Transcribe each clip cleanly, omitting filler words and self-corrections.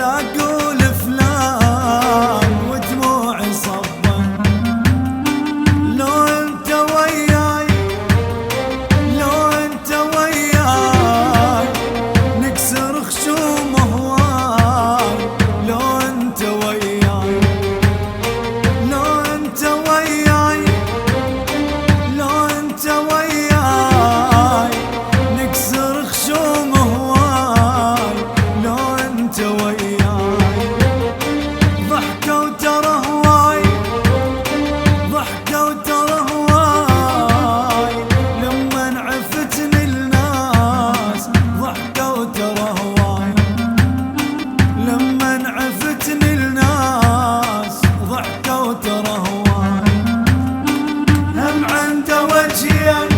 ولا اقول فلان ودموعي صبا. لو انت وياي لو انت وياي نكسر خشوم هواي. لو انت وياي لو انت وياي لو انت وياي نكسر خشوم هواي. لو انت وياي ضحكة وترى هواي ضحكة وترى هواي. لما عفتني الناس ضحكة وترى هواي. لما عفتني الناس ضحكة وترى هواي. هم عنده وجهين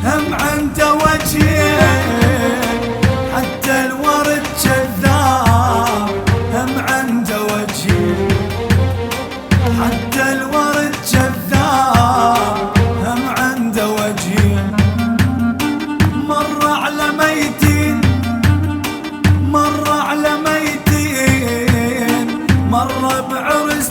هم عنده وجهين حتى الورد كذاب. هم عنده وجهين حتى الورد كذاب. هم عنده وجهين مر على ميتين مر على ميتين. مر بعرس